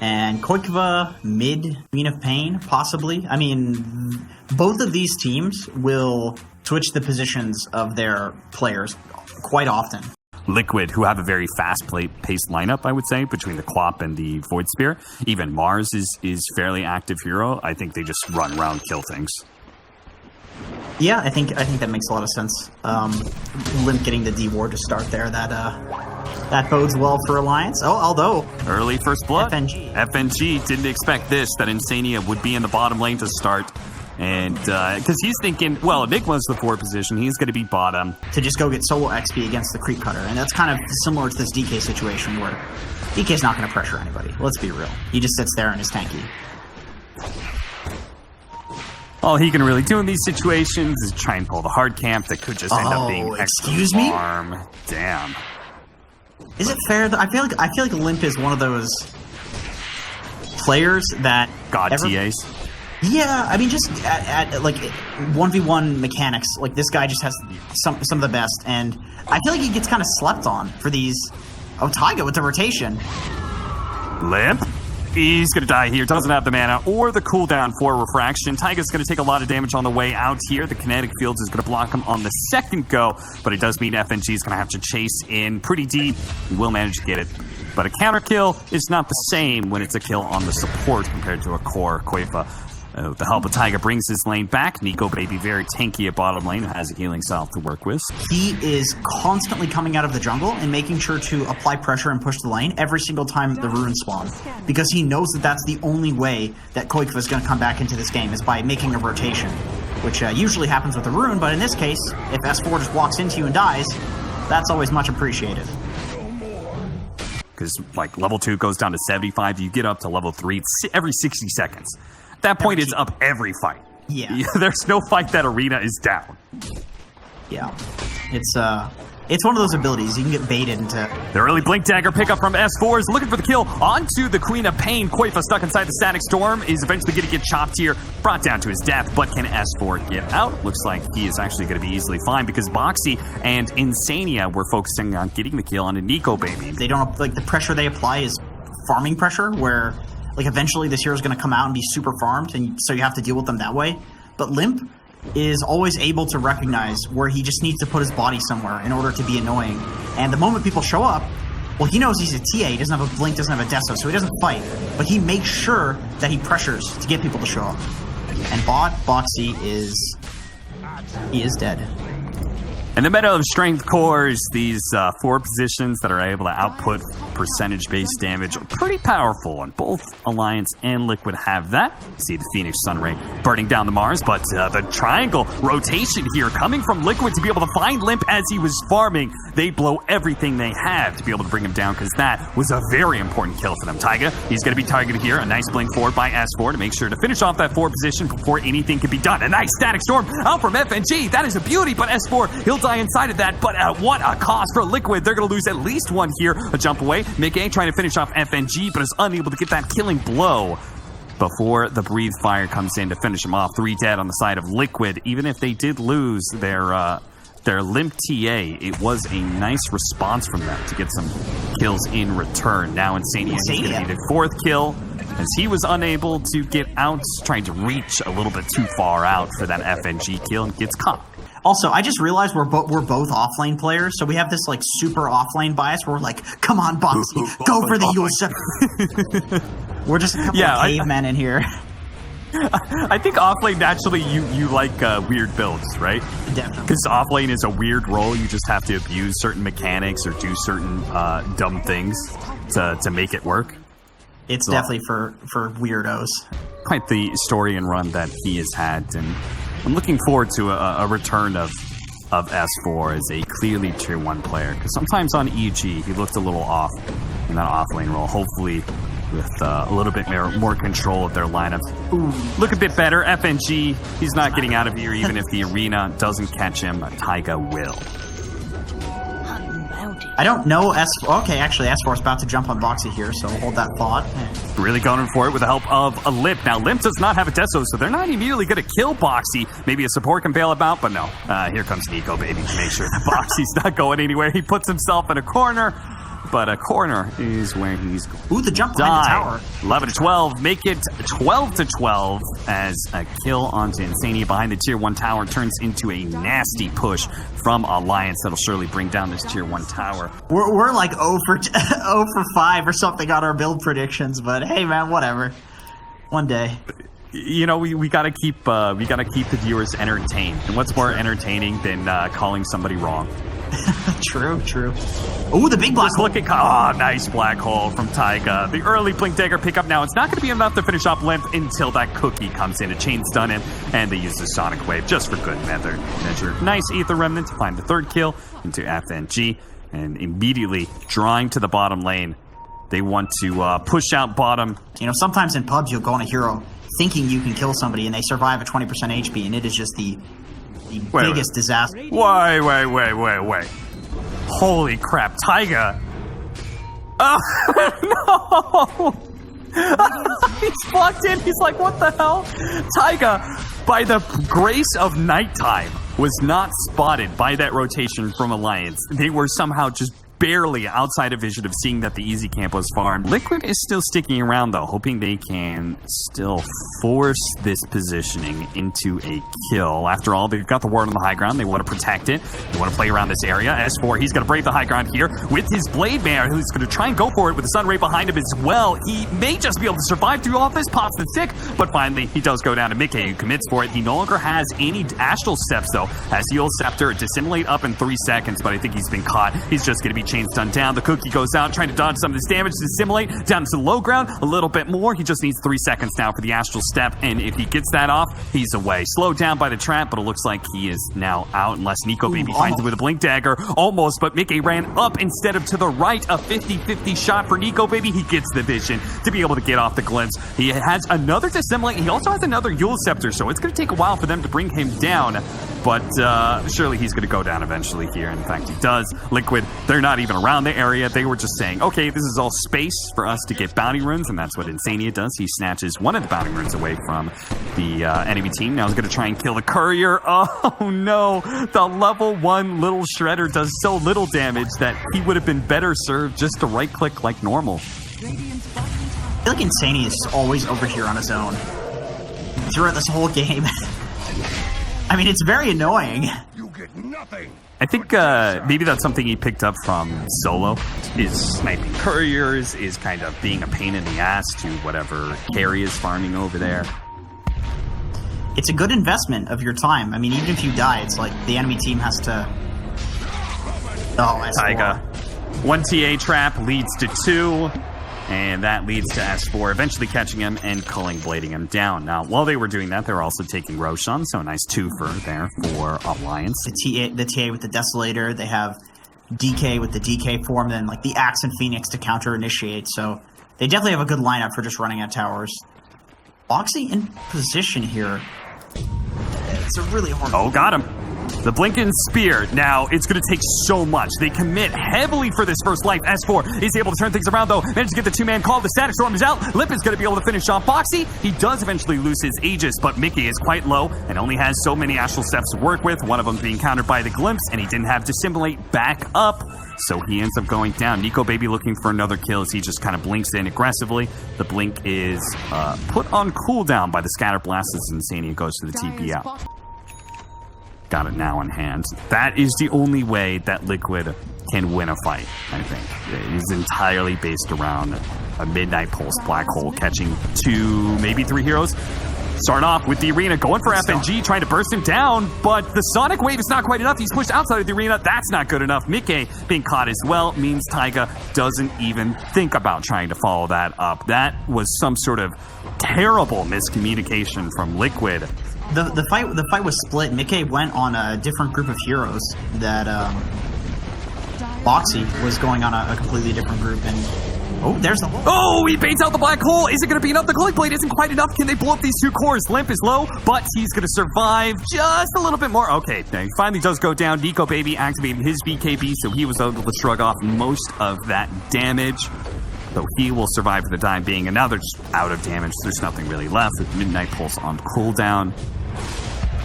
And Koikva mid Queen of Pain, possibly. I mean, both of these teams will switch the positions of their players quite often. Liquid, who have a very fast-paced lineup, I would say, between the Quap and the Void Spear. Even Mars is fairly active hero. I think they just run around, kill things. Yeah, I think that makes a lot of sense. Limp getting the D-Ward to start there, that bodes well for Alliance. Oh, although... Early first blood. FNG didn't expect this, that Insania would be in the bottom lane to start. And, because he's thinking, well, Enigma's the 4 position, he's going to be bottom. To just go get solo XP against the Creep Cutter. And that's kind of similar to this DK situation where DK's not going to pressure anybody. Let's be real. He just sits there and is tanky. All he can really do in these situations is try and pull the hard camp that could just end up being excuse me? Farm. Damn. Is it fair? I feel like Limp is one of those players that TAs. Yeah, I mean, just at like 1v1 mechanics, like this guy just has some of the best, and I feel like he gets kind of slept on for these. Oh, Taiga with the rotation. Limp. He's going to die here. Doesn't have the mana or the cooldown for Refraction. Taiga's going to take a lot of damage on the way out here. The kinetic fields is going to block him on the second go, but it does mean FNG is going to have to chase in pretty deep. He will manage to get it. But a counter kill is not the same when it's a kill on the support compared to a core Koifa. The help of Taiga brings his lane back. Nico Baby very tanky at bottom lane, has a healing salve to work with. He is constantly coming out of the jungle and making sure to apply pressure and push the lane every single time the runes spawn. Because he knows that that's the only way that Koikva is going to come back into this game, is by making a rotation. Which usually happens with a rune, but in this case, if S4 just walks into you and dies, that's always much appreciated. Because like level 2 goes down to 75, you get up to level 3 every 60 seconds. At that point, it's up every fight. Yeah. There's no fight that Arena is down. Yeah. It's one of those abilities. You can get baited into... The early Blink Dagger pickup from S4 is looking for the kill onto the Queen of Pain. Koifa stuck inside the Static Storm is eventually going to get chopped here, brought down to his death, but can S4 get out? Looks like he is actually going to be easily fine because Boxy and Insania were focusing on getting the kill on a Nico Baby. They don't... Like, the pressure they apply is farming pressure, where... Like, eventually this hero is going to come out and be super farmed, and so you have to deal with them that way. But Limp is always able to recognize where he just needs to put his body somewhere in order to be annoying. And the moment people show up, well, he knows he's a TA, he doesn't have a Blink, doesn't have a Deso, so he doesn't fight. But he makes sure that he pressures to get people to show up. And Boxy is... he is dead. In the meta of Strength Cores, these 4 positions that are able to output percentage-based damage are pretty powerful, and both Alliance and Liquid have that. See the Phoenix Sunray burning down the Mars, but the triangle rotation here coming from Liquid to be able to find Limp as he was farming. They blow everything they have to be able to bring him down, because that was a very important kill for them. Taiga, he's going to be targeted here. A nice blink forward by S4 to make sure to finish off that 4 position before anything can be done. A nice Static Storm out from FNG. That is a beauty, but S4, he'll die inside of that, but at what a cost for Liquid. They're going to lose at least 1 here. A jump away. Mick A trying to finish off FNG, but is unable to get that killing blow before the Breathe Fire comes in to finish him off. 3 dead on the side of Liquid. Even if they did lose their Limp TA, it was a nice response from them to get some kills in return. Now Insania is going to be the 4th kill, as he was unable to get out, trying to reach a little bit too far out for that FNG kill and gets caught. Also, I just realized we're both offlane players, so we have this like super offlane bias where we're like, come on, Boxy, go for the Yulsa. We're just a couple of cavemen in here. I think offlane naturally you like weird builds, right? Definitely. Because offlane is a weird role. You just have to abuse certain mechanics or do certain dumb things to make it work. It's definitely for weirdos. Quite the story and run that he has had, and I'm looking forward to a return of S4 as a clearly tier 1 player, because sometimes on EG he looked a little off in that offlane role. Hopefully with a little bit more control of their lineups. Look a bit better. FNG, he's not getting out of here even if the Arena doesn't catch him. Taiga will. I don't know okay, actually S4 is about to jump on Boxy here, so we'll hold that thought. Really going for it with the help of a Limp. Now Limp does not have a Deso, so they're not immediately going to kill Boxy. Maybe a support can bail him out, but no. Here comes Nico Baby to make sure that Boxy's not going anywhere. He puts himself in a corner. but a corner is where he's going. Ooh, the jump behind the tower. 11 to 12, make it 12 to 12 as a kill onto Insania behind the tier 1 tower turns into a nasty push from Alliance that'll surely bring down this tier 1 tower. We're like 0 for 5 or something on our build predictions, but hey man, whatever. One day. You know, we gotta keep the viewers entertained. And what's more entertaining than calling somebody wrong? True. Ooh, the big black hole. Look at nice black hole from Taiga. The early Blink Dagger pickup. Now it's not going to be enough to finish off Limp until that cookie comes in. A chain stun him, and they use the Sonic Wave just for good measure. Nice Ether Remnant to find the 3rd kill into FNG, and immediately drawing to the bottom lane. They want to push out bottom. You know, sometimes in pubs you'll go on a hero thinking you can kill somebody, and they survive at 20% HP, and it is just the biggest disaster. Wait. Holy crap, Taiga. Oh, no. He's blocked in. He's like, what the hell? Taiga, by the grace of nighttime, was not spotted by that rotation from Alliance. They were somehow just barely outside of vision of seeing that the easy camp was farmed. Liquid is still sticking around though, hoping they can still force this positioning into a kill. After all, they've got the ward on the high ground. They want to protect it. They want to play around this area. S4, he's going to brave the high ground here with his Blade Bear, who's going to try and go for it with the Sun Ray behind him as well. He may just be able to survive through all this, pops the tick, but finally he does go down to Mickey, who commits for it. He no longer has any Astral Steps though, as the old Scepter dissimulate up in 3 seconds, but I think he's been caught. He's just going to be chain stunned down. The cookie goes out, trying to dodge some of this damage, dissimulate down to the low ground a little bit more. He just needs 3 seconds now for the Astral Step, and if he gets that off, he's away. Slowed down by the trap, but it looks like he is now out unless Nico Baby finds him with a Blink Dagger. Almost, but Mickey ran up instead of to the right. A 50-50 shot for Nico Baby. He gets the vision to be able to get off the glimpse. He has another dissimulate. He also has another Yule Scepter, so it's going to take a while for them to bring him down, but surely he's going to go down eventually here. In fact, he does. Liquid, they're not even around the area. They were just saying, okay, this is all space for us to get bounty runes, and that's what Insania does. He snatches one of the bounty runes away from the enemy team. Now he's going to try and kill the courier. Oh no, the level 1 little shredder does so little damage that he would have been better served just to right click like normal. I feel like Insania is always over here on his own throughout this whole game. I mean, it's very annoying. You get nothing. I think maybe that's something he picked up from Solo, is sniping couriers, is kind of being a pain in the ass to whatever carry is farming over there. It's a good investment of your time. I mean, even if you die, it's like the enemy team has to... Oh, Taiga. 1 TA trap leads to 2. And that leads to S4 eventually catching him and culling blading him down. Now, while they were doing that, they were also taking Roshan, so a nice 2-fer there for Alliance. The TA with the Desolator, they have DK with the DK form, then like the Axe and Phoenix to counter initiate, so they definitely have a good lineup for just running at towers. Boxy in position here. It's a really hard... Oh, got him. The Blinking Spear. Now, it's going to take so much. They commit heavily for this first life. S4 is able to turn things around, though. Managed to get the 2-man call. The Static Storm is out. Lip is going to be able to finish off Boxy. He does eventually lose his Aegis, but Mickey is quite low and only has so many Astral Steps to work with, one of them being countered by the Glimpse, and he didn't have Dissimulate back up. So he ends up going down. Nico Baby looking for another kill as he just kind of blinks in aggressively. The blink is put on cooldown by the Scatter Blast as Insania goes to the TP out. Got it now in hand. That is the only way that Liquid can win a fight, I think. It is entirely based around a Midnight Pulse Black Hole catching 2, maybe 3 heroes. Starting off with the arena, going for FNG, trying to burst him down, but the Sonic Wave is not quite enough. He's pushed outside of the arena. That's not good enough. Mickey being caught as well means Taiga doesn't even think about trying to follow that up. That was some sort of terrible miscommunication from Liquid. The fight was split. Mickey went on a different group of heroes that Boxy was going on a completely different group, and oh, there's the hole. Oh, he baits out the black hole. Is it going to be enough? The Glowing Blade isn't quite enough. Can they blow up these 2 cores? Limp is low, but he's going to survive just a little bit more. Okay, now he finally does go down. Nico Baby activating his BKB, so he was able to shrug off most of that damage. Though he will survive for the time being, and now they're just out of damage. There's nothing really left with Midnight Pulse on cooldown.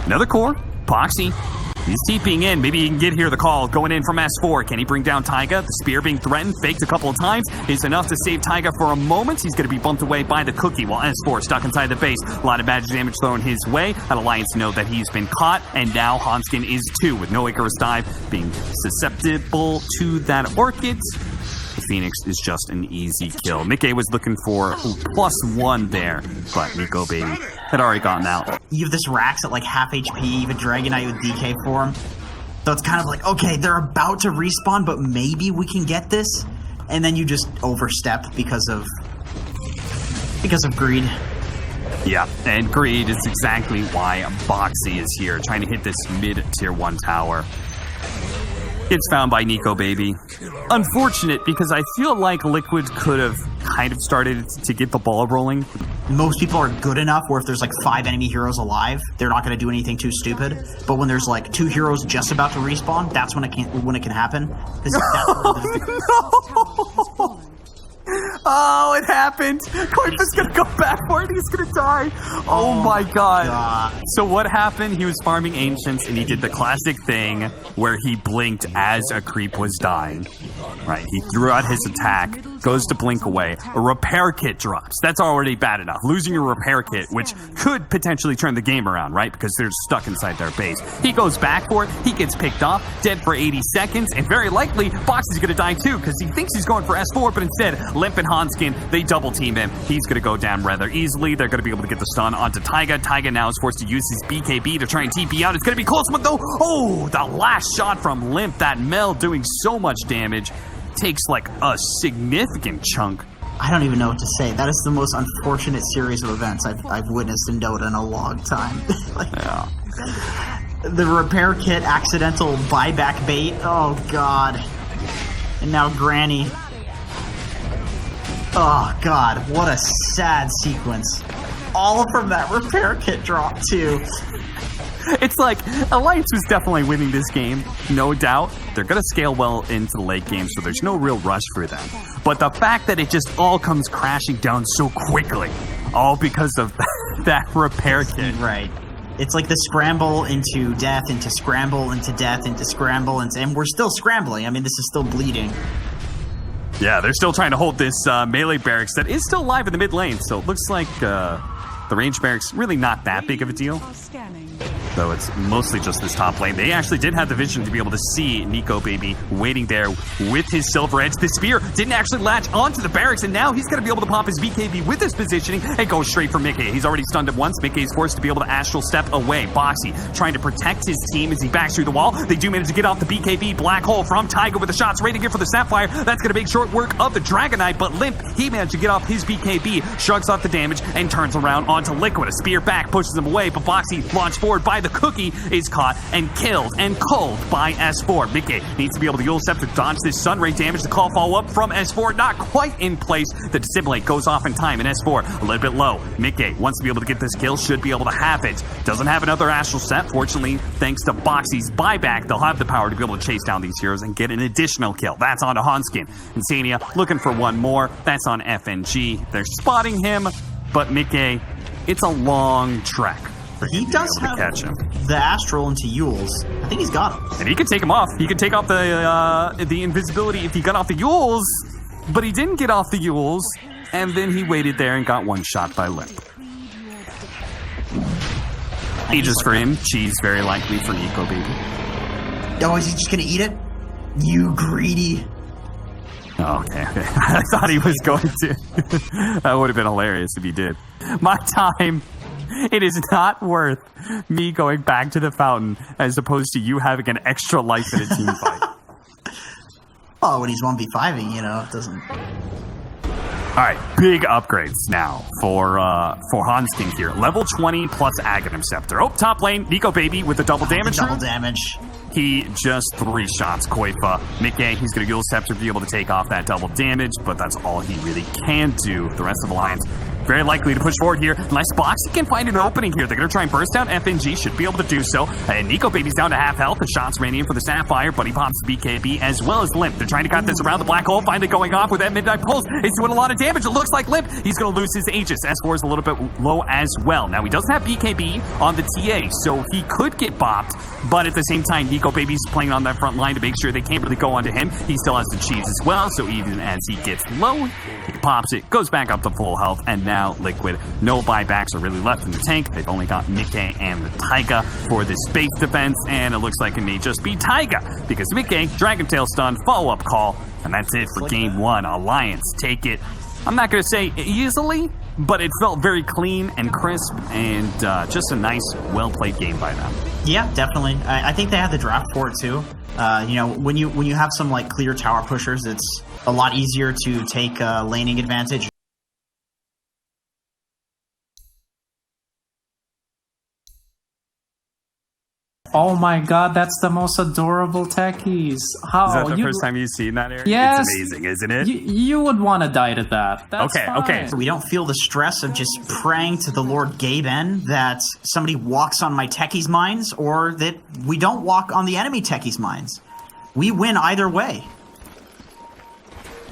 Another core. Boxy He's TPing in. Maybe he can get here. The call going in from S4. Can he bring down Taiga? The spear being threatened, faked a couple of times, is enough to save Taiga for a moment. He's going to be bumped away by the cookie while S4 stuck inside the base. A lot of magic damage thrown his way. An Alliance know that he's been caught, and now Hanskin is too, with no Icarus dive being susceptible to that Orchid. The Phoenix is just an easy kill. Mickey was looking for +1 there, but Nico Baby had already gotten out. You have this Rax at like half HP, you have a Dragonite with DK for him. So it's kind of like, okay, they're about to respawn, but maybe we can get this. And then you just overstepped because of greed. Yeah, and greed is exactly why Boxy is here, trying to hit this mid-tier 1 tower. It's found by Nico Baby. Unfortunate, because I feel like Liquid could have kind of started to get the ball rolling. Most people are good enough where if there's like 5 enemy heroes alive, they're not going to do anything too stupid. But when there's like 2 heroes just about to respawn, that's when it can happen. No! Oh, it happened. Koifa's gonna go back for it. He's gonna die. Oh my god. So what happened? He was farming Ancients, and he did the classic thing where he blinked as a creep was dying. Right, he threw out his attack, goes to blink away. A repair kit drops. That's already bad enough. Losing your repair kit, which could potentially turn the game around, right? Because they're stuck inside their base. He goes back for it. He gets picked off, dead for 80 seconds, and very likely, Boxy's gonna die too, because he thinks he's going for S4, but instead, Limp and Hanskin, they double team him. He's going to go down rather easily. They're going to be able to get the stun onto Taiga. Taiga now is forced to use his BKB to try and TP out. It's going to be close, but though, oh, the last shot from Limp, that Mel doing so much damage, takes like a significant chunk. I don't even know what to say. That is the most unfortunate series of events I've witnessed in Dota in a long time. Yeah. The repair kit accidental buyback bait. Oh god. And now Granny. Oh god, what a sad sequence. All from that repair kit drop too. It's like, Alliance was definitely winning this game, no doubt. They're going to scale well into the late game, so there's no real rush for them. But the fact that it just all comes crashing down so quickly, all because of that repair kit. Right. It's like the scramble into death, into scramble, into death, into scramble, and we're still scrambling. I mean, this is still bleeding. Yeah, they're still trying to hold this melee barracks that is still alive in the mid lane, so it looks like the range barracks really not that big of a deal. Though it's mostly just this top lane. They actually did have the vision to be able to see Nico Baby waiting there with his Silver Edge. The spear didn't actually latch onto the barracks, and now he's going to be able to pop his BKB with his positioning and go straight for Mickey. He's already stunned him once. Mickey is forced to be able to astral step away. Boxy trying to protect his team as he backs through the wall. They do manage to get off the BKB. Black hole from Taiga with the shots ready to get for the Sapphire. That's going to make short work of the Dragonite, but Limp, he managed to get off his BKB, shrugs off the damage, and turns around onto Liquid. A spear back pushes him away, but Boxy launched forward by the cookie, is caught and killed and culled by S4. Mickey needs to be able to Yule Step to dodge this sun ray damage. The call follow-up from S4 not quite in place. The Dissimulate goes off in time, and S4 a little bit low. Mickey wants to be able to get this kill, should be able to have it. Doesn't have another Astral Step. Fortunately, thanks to Boxy's buyback, they'll have the power to be able to chase down these heroes and get an additional kill. That's on to Hanskin. Insania looking for one more. That's on FNG. They're spotting him, but Mickey, it's a long trek. He does have the Astral into Yules. I think he's got him. And he could take him off. He could take off the invisibility if he got off the Yules, but he didn't get off the Yules, and then he waited there and got one shot by Limp. Aegis for him. Cheese very likely for Nico Baby. Oh, is he just going to eat it? You greedy. Oh, okay. I thought he was going to. That would have been hilarious if he did. My time. It is not worth me going back to the fountain as opposed to you having an extra life in a team fight. Oh, when he's 1v5ing, you know, it doesn't... Alright, big upgrades now for Hanskin here. Level 20 plus Aghanim Scepter. Oh, top lane, Nico Baby with the double damage. Double damage. He just 3 shots Koifa. Mickey, he's going to Yule Scepter to be able to take off that double damage, but that's all he really can do. The rest of the Alliance very likely to push forward here. Nice box. He can find an opening here. They're going to try and burst down. FNG should be able to do so. And Nico Baby's down to half health. The shots ran in for the Sapphire, but he pops the BKB as well as Limp. They're trying to cut this around the black hole. Finally going off with that midnight pulse. It's doing a lot of damage. It looks like Limp. He's going to lose his Aegis. S4 is a little bit low as well. Now, he doesn't have BKB on the TA, so he could get bopped, but at the same time, Nico Baby's playing on that front line to make sure they can't really go onto him. He still has the cheese as well, so even as he gets low, he pops it, goes back up to full health, and now Liquid, no buybacks are really left in the tank. They've only got Mickey and the Taiga for this base defense, and it looks like it may just be Taiga, because Mickey, Dragon Tail stun, follow-up call, and that's it for game one. Alliance take it. I'm not going to say easily, but it felt very clean and crisp, and just a nice, well-played game by them. Yeah, definitely. I think they had the draft for it too. You know, when you have some like clear tower pushers, it's a lot easier to take laning advantage. Oh my god, that's the most adorable techies. How? Is that the first time you've seen that, Eric? Yes. It's amazing, isn't it? You would want to die to that. That's okay. We don't feel the stress of just praying to the Lord Gaben that somebody walks on my techies' minds, or that we don't walk on the enemy techies' minds. We win either way.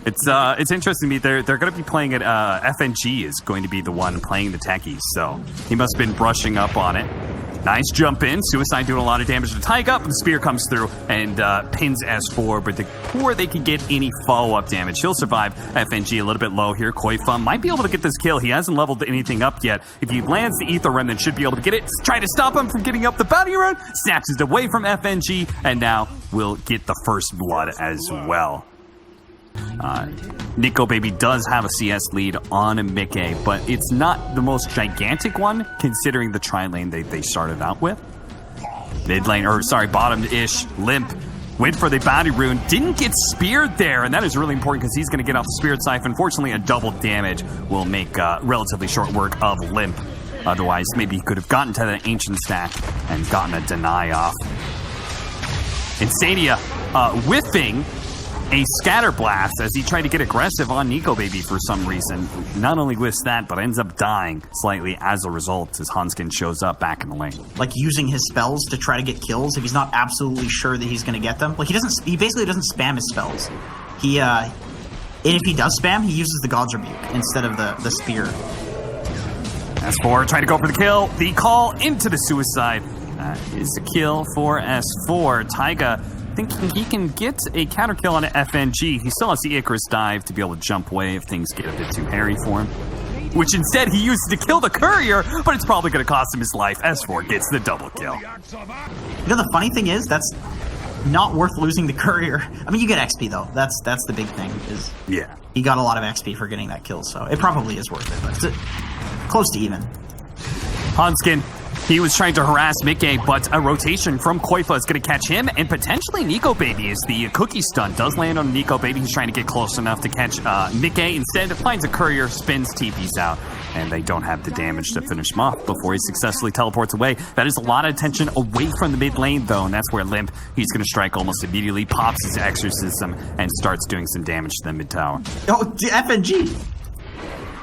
It's interesting to me. They're going to be playing it. FNG is going to be the one playing the techies, so he must have been brushing up on it. Nice jump in. Suicide doing a lot of damage to Taiga up. The spear comes through and pins S4, but before they can get any follow-up damage, he'll survive. FNG a little bit low here. Koifa might be able to get this kill. He hasn't leveled anything up yet. If he lands the Ether Remnant, should be able to get it. Try to stop him from getting up the bounty run. Snaps it away from FNG, and now we'll get the first blood as well. Nico Baby does have a CS lead on Mickey, but it's not the most gigantic one considering the tri-lane they started out with. Mid lane, or sorry, bottom-ish. Limp went for the bounty rune, didn't get speared there, and that is really important because he's going to get off the Spirit Siphon. Unfortunately, a double damage will make relatively short work of Limp. Otherwise, maybe he could have gotten to the Ancient stack and gotten a deny off. Insania whiffing a scatter blast as he tried to get aggressive on Nico Baby for some reason. Not only whiffs that, but ends up dying slightly as a result as Hanskin shows up back in the lane. Like using his spells to try to get kills if he's not absolutely sure that he's going to get them. Like he basically doesn't spam his spells. And if he does spam, he uses the God's Rebuke instead of the spear. S4 trying to go for the kill. The call into the suicide. That is a kill for S4. Taiga thinking he can get a counter kill on FNG. He still has the Icarus dive to be able to jump away if things get a bit too hairy for him. Which instead he used to kill the courier, but it's probably going to cost him his life. S4 gets the double kill. You know, the funny thing is, that's not worth losing the courier. I mean, you get XP though. That's the big thing. Is yeah, he got a lot of XP for getting that kill, so it probably is worth it. But it's close to even. Hanskin, he was trying to harass Mickey, but a rotation from Koifa is going to catch him, and potentially Nico Baby as the cookie stun does land on Nico Baby. He's trying to get close enough to catch Mickey. Instead, finds a courier, spins, TPs out, and they don't have the damage to finish him off before he successfully teleports away. That is a lot of attention away from the mid lane, though, and that's where Limp, he's going to strike almost immediately, pops his Exorcism, and starts doing some damage to the mid tower. Oh, FNG!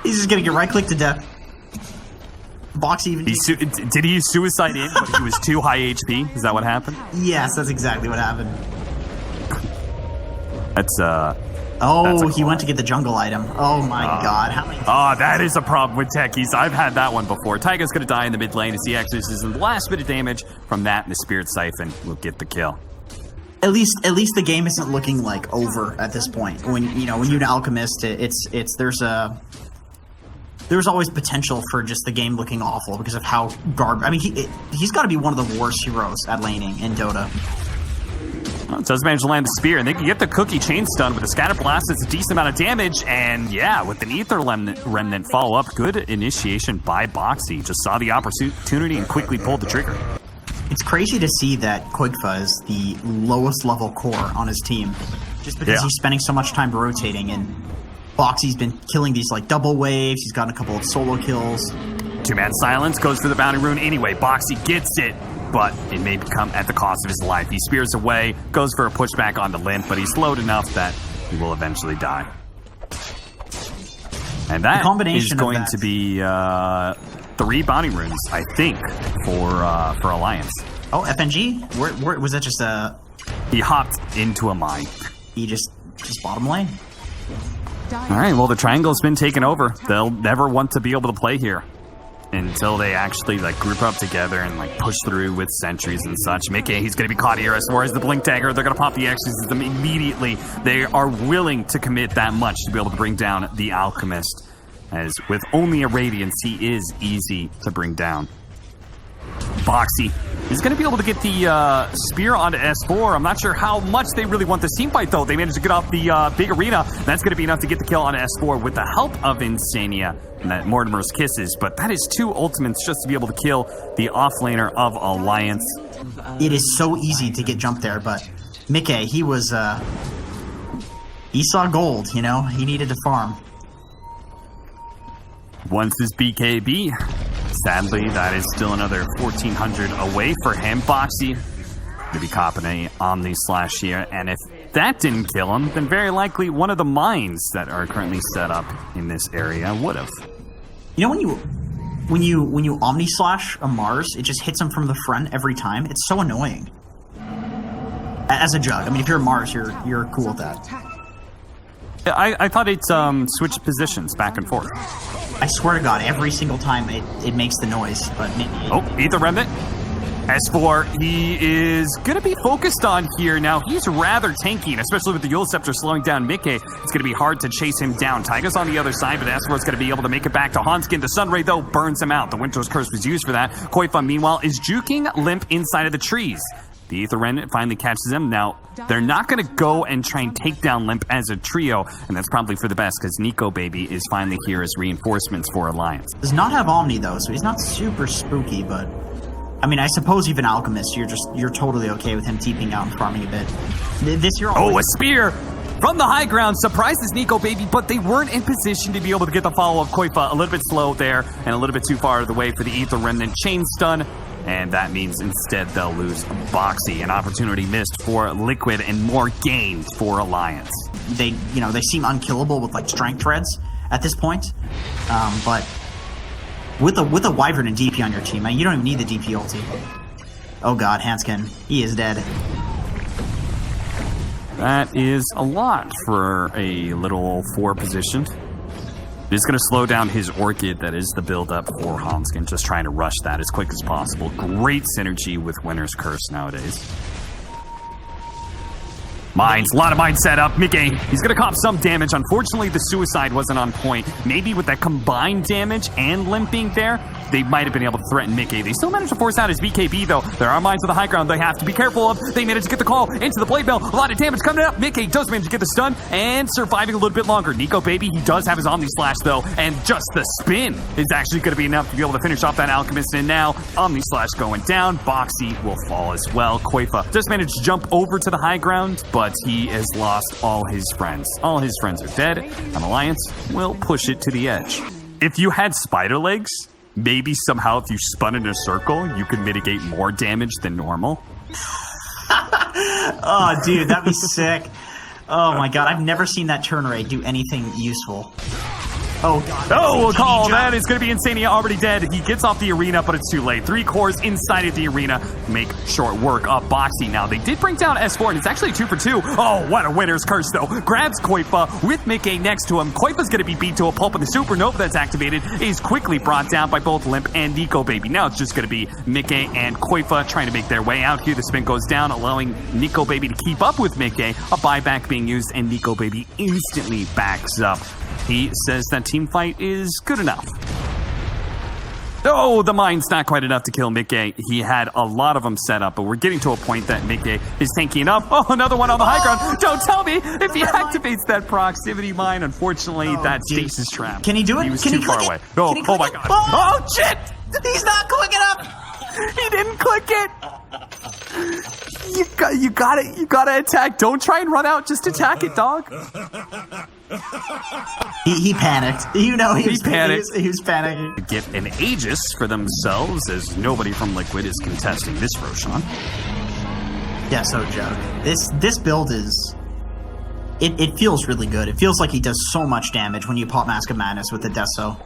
He's just going to get right-click to death. Box even. Did he use suicide in, but he was too high HP? Is that what happened? Yes, that's exactly what happened. That's he went to get the jungle item. Oh my god, how many? That is a problem with techies. I've had that one before. Taiga's gonna die in the mid lane as he exorcises, and the last bit of damage from that and the Spirit Siphon will get the kill. At least the game isn't looking like over at this point. When you an alchemist, there's always potential for just the game looking awful because of how I mean, he's got to be one of the worst heroes at laning in Dota. Well, it does manage to land the spear, and they can get the cookie chain stun with a scatter blast. It's a decent amount of damage, and yeah, with an Ether Remnant follow-up, good initiation by Boxy. Just saw the opportunity and quickly pulled the trigger. It's crazy to see that Koigfa is the lowest level core on his team, just because he's spending so much time rotating, and Boxy's been killing these like double waves. He's gotten a couple of solo kills. Two-man silence goes for the bounty rune anyway. Boxy gets it, but it may become at the cost of his life. He spears away, goes for a pushback onto Limp, but he's slowed enough that he will eventually die. And that combination is of going that. to be 3 bounty runes, I think, for Alliance. Oh, FNG? Where was that just a... He hopped into a mine. He just bottom lane? All right, well, the triangle's been taken over. They'll never want to be able to play here until they actually like group up together and like push through with sentries and such. Mickey, he's going to be caught here as far as the blink dagger. They're going to pop the exorcism immediately. They are willing to commit that much to be able to bring down the alchemist, as with only a radiance, he is easy to bring down. Boxy is going to be able to get the spear onto S4. I'm not sure how much they really want this team fight, though. They managed to get off the big arena. That's going to be enough to get the kill on S4 with the help of Insania and that Mortimer's Kisses. But that is 2 ultimates just to be able to kill the offlaner of Alliance. It is so easy to get jumped there, but Mickey, he was, he saw gold, you know? He needed to farm. Once his BKB. Sadly, that is still another 1,400 away for him. Boxy going to be copping a Omni Slash here, and if that didn't kill him, then very likely one of the mines that are currently set up in this area would have. You know when you Omni Slash a Mars, it just hits him from the front every time? It's so annoying. As a Jug. I mean, if you're a Mars, you're cool with that. I thought it switched positions back and forth. I swear to God, every single time it makes the noise. But Oh, Ether Remnant. S4, he is going to be focused on here. Now, he's rather tanky, and especially with the Yule Scepter slowing down Mickey, it's going to be hard to chase him down. Taiga's on the other side, but S4 is going to be able to make it back to Hanskin. The Sunray, though, burns him out. The Winter's Curse was used for that. Koifa, meanwhile, is juking Limp inside of the trees. The Ether Remnant finally catches him. Now, they're not going to go and try and take down Limp as a trio, and that's probably for the best, because Nico Baby is finally here as reinforcements for Alliance. does not have Omni, though, so he's not super spooky, but... I mean, I suppose even Alchemist, you're totally okay with him TPing out and farming a bit. This year... Oh, a spear! From the high ground, surprises Nico Baby, but they weren't in position to be able to get the follow-up. Koifa a little bit slow there, and a little bit too far out of the way for the Ether Remnant chain stun. And that means instead they'll lose Boxy. An opportunity missed for Liquid and more gained for Alliance. They seem unkillable with like strength threads at this point, but with a Wyvern and DP on your team, man, you don't even need the DP ulti. Oh God, Hanskin, he is dead. That is a lot for a little 4 positioned. It's going to slow down his Orchid. That is the build-up for Hanskin. Just trying to rush that as quick as possible. Great synergy with Winter's Curse nowadays. Mines, a lot of mines set up. Mickey, he's going to cop some damage. Unfortunately, the suicide wasn't on point. Maybe with that combined damage and limping there, they might have been able to threaten Mickey. They still managed to force out his BKB, though. There are mines on the high ground they have to be careful of. They managed to get the call into the blade bell. A lot of damage coming up. Mickey does manage to get the stun and surviving a little bit longer. Nico Baby, he does have his Omni Slash, though, and just the spin is actually going to be enough to be able to finish off that Alchemist. And now, Omni Slash going down. Boxy will fall as well. Koifa just managed to jump over to the high ground, but he has lost all his friends. All his friends are dead, and Alliance will push it to the edge. If you had spider legs, maybe somehow if you spun in a circle, you could mitigate more damage than normal. Oh, dude, that'd be sick. Oh my God, I've never seen that turn rate do anything useful. Oh God. Oh, a call. That is going to be Insania already dead. He gets off the arena, but it's too late. 3 cores inside of the arena make short work of Boxy. Now, they did bring down S4, and it's actually 2 for 2. Oh, what a Winter's Curse, though. Grabs Koifa with Mickey next to him. Koifa's going to be beat to a pulp, and the Supernova that's activated is quickly brought down by both Limp and Nico Baby. Now it's just going to be Mickey and Koifa trying to make their way out here. The spin goes down, allowing Nico Baby to keep up with Mickey. A buyback being used, and Nico Baby instantly backs up. He says that team fight is good enough. Oh, the mine's not quite enough to kill Mickey. He had a lot of them set up, but we're getting to a point that Mickey is tanky enough. Oh, another one on the high ground. Don't tell me if he activates that proximity mine. Unfortunately, that stasis trap. Can he do it? He was Can too he far click away. it? Oh, Can he oh click my it? God. Oh! Oh, shit! He's not clicking up! He didn't click it. You gotta attack. Don't try and run out. Just attack it, dog. He panicked. You know, he panicked. He was panicking. Get an Aegis for themselves, as nobody from Liquid is contesting this Roshan. Yeah, so Joe, this build is it feels really good. It feels like he does so much damage when you pop Mask of Madness with the Deso.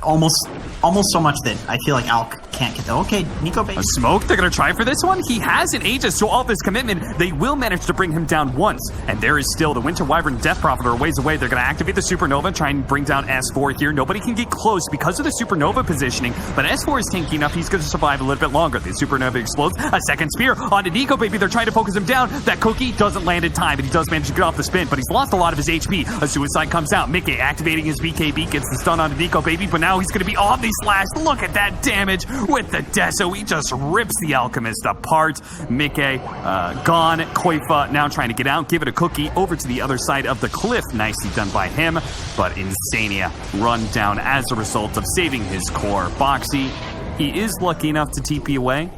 Almost so much that I feel like Alk can't get. Okay, Nico Baby. A smoke, they're going to try for this one? He has an Aegis, so all this commitment, they will manage to bring him down once. And there is still the Winter Wyvern and Death Prophet are a ways away. They're going to activate the Supernova, try and bring down S4 here. Nobody can get close because of the Supernova positioning, but S4 is tanky enough. He's going to survive a little bit longer. The Supernova explodes. A second spear onto Nico Baby. They're trying to focus him down. That cookie doesn't land in time, but he does manage to get off the spin, but he's lost a lot of his HP. A Suicide comes out. Mickey activating his BKB, gets the stun onto Nico Baby, but now he's going to be on the slash. Look at that damage with the Deso. He just rips the Alchemist apart. Mickey gone. Koifa now trying to get out. Give it a cookie over to the other side of the cliff. Nicely done by him. But Insania run down as a result of saving his core. Boxy, he is lucky enough to TP away.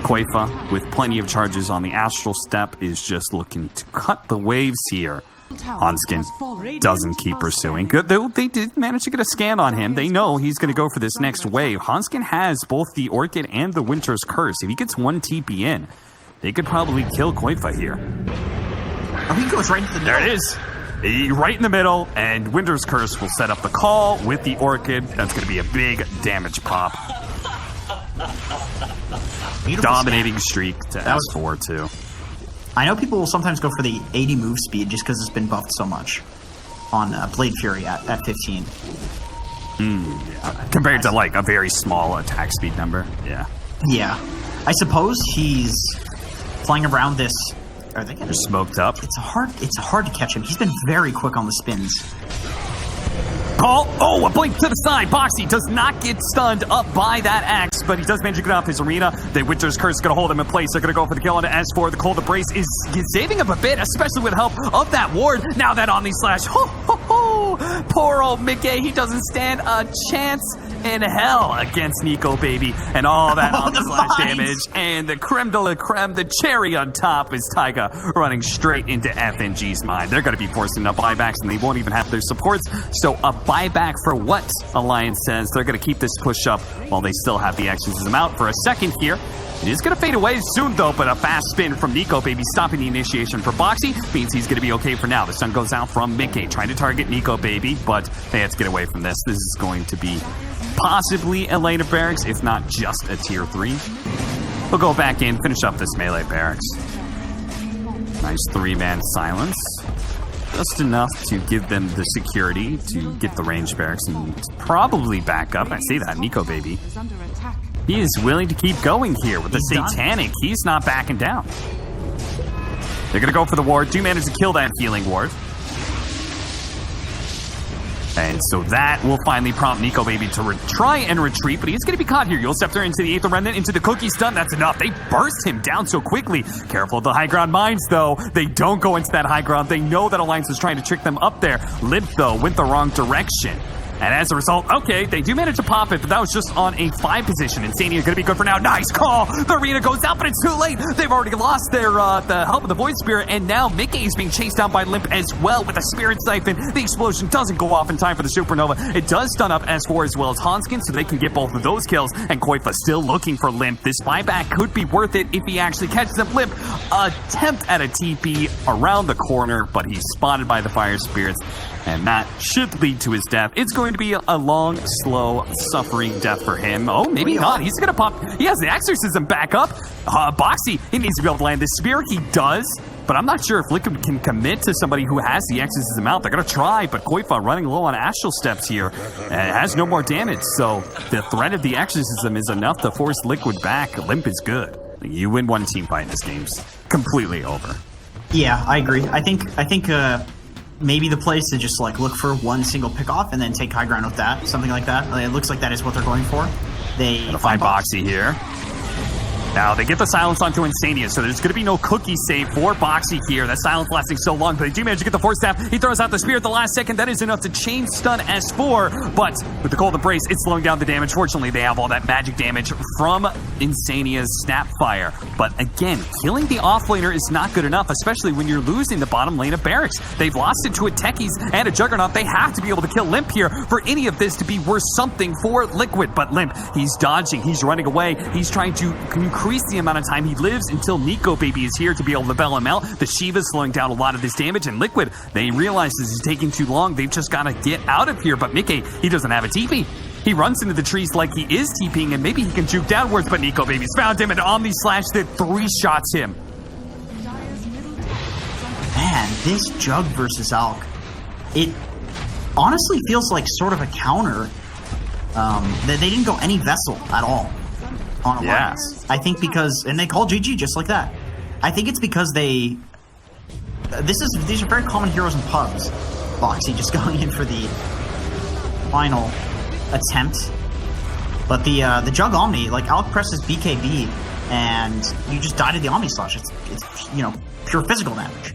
Koifa, with plenty of charges on the Astral Step, is just looking to cut the waves here. Hanskin doesn't keep pursuing. Good, they did manage to get a scan on him. They know he's going to go for this next wave. Hanskin has both the Orchid and the Winter's Curse. If he gets one TP in, they could probably kill Koifa here. Oh, he goes right into the middle. There it is. Right in the middle, and Winter's Curse will set up the call with the Orchid. That's going to be a big damage pop. Beautiful Dominating snap. streak to S4 too. I know people will sometimes go for the 80 move speed just because it's been buffed so much on Blade Fury at 15. Yeah. Compared to like a very small attack speed number. Yeah. Yeah. I suppose he's playing around this. Are they getting smoked up? It's hard to catch him. He's been very quick on the spins. Call. Oh, a blink to the side. Boxy does not get stunned up by that axe, but he does manage to get off his arena. The Winter's Curse is going to hold him in place. They're going to go for the kill on S4. The Cold Embrace is saving him a bit, especially with help of that ward. Now that Omni Slash. Ho, ho, ho. Poor old Mickey. He doesn't stand a chance in hell against Nico Baby. And all that Omni Slash damage. And the creme de la creme, the cherry on top, is Taiga running straight into FNG's mind. They're going to be forcing up buybacks, and they won't even have their supports. So a buyback for what? Alliance says they're going to keep this push up while they still have the exorcism out for a second here. It is going to fade away soon, though, but a fast spin from Nico Baby stopping the initiation for Boxy means he's going to be okay for now. The stun goes out from Mickey, trying to target Nico Baby, but they have to get away from this. This is going to be possibly a lane of barracks, if not just a tier 3. We'll go back in, finish up this melee barracks. Nice 3-man silence. Just enough to give them the security to get the range barracks and probably back up. I see that, Nico Baby. He is willing to keep going here with the Satanic. He's not backing down. They're going to go for the ward. Do manage to kill that healing ward. And so that will finally prompt Nico Baby to try and retreat, but he's going to be caught here. You'll Scepter into the Aether Remnant, into the Cookie Stun. That's enough. They burst him down so quickly. Careful of the high ground mines, though. They don't go into that high ground. They know that Alliance is trying to trick them up there. Limp, though, went the wrong direction. And as a result, okay, they do manage to pop it, but that was just on a 5 position. Insania going to be good for now. Nice call! The arena goes out, but it's too late. They've already lost their the help of the Void Spirit, and now Mickey is being chased down by Limp as well with a Spirit Siphon. The explosion doesn't go off in time for the Supernova. It does stun up S4 as well as Hanskin, so they can get both of those kills. And Koifa still looking for Limp. This buyback could be worth it if he actually catches him. Limp attempt at a TP around the corner, but he's spotted by the Fire Spirits. And that should lead to his death. It's going to be a long, slow, suffering death for him. Oh, maybe not. He's going to pop. He has the exorcism back up. Boxy, he needs to be able to land this spear. He does. But I'm not sure if Liquid can commit to somebody who has the exorcism out. They're going to try, but Koifa running low on Astral Steps here and has no more damage. So the threat of the exorcism is enough to force Liquid back. Limp is good. You win one team fight in this game's completely over. Yeah, I agree. I think maybe the play is to just like look for one single pick off and then take high ground with that, something like that. It looks like that is what they're going for. They find Boxy here. Now they get the silence onto Insania, so there's going to be no cookie save for Boxy here. That silence lasting so long, but they do manage to get the Force Staff. He throws out the Spear at the last second. That is enough to chain stun S4, but with the Cold Embrace, it's slowing down the damage. Fortunately, they have all that magic damage from Insania's Snapfire. But again, killing the offlaner is not good enough, especially when you're losing the bottom lane of Barracks. They've lost it to a Techies and a Juggernaut. They have to be able to kill Limp here for any of this to be worth something for Liquid. But Limp, he's dodging, he's running away, he's trying to increase the amount of time he lives until Nico Baby is here to be able to bail him out. The Shiva's slowing down a lot of this damage, and Liquid, they realize this is taking too long. They've just got to get out of here. But Mickey, he doesn't have a TP. He runs into the trees like he is TPing, and maybe he can juke downwards, but Nico Baby's found him, and Omni Slash that 3-shots him. Man, this Jug versus Alk, it honestly feels like sort of a counter. They didn't go any Vessel at all on Alliance. I think because, and they call GG just like that. I think it's because these are very common heroes in pubs. Foxy just going in for the final attempt. But the Jug Omni, like Alk presses BKB and you just die to the Omni Slash. It's pure physical damage.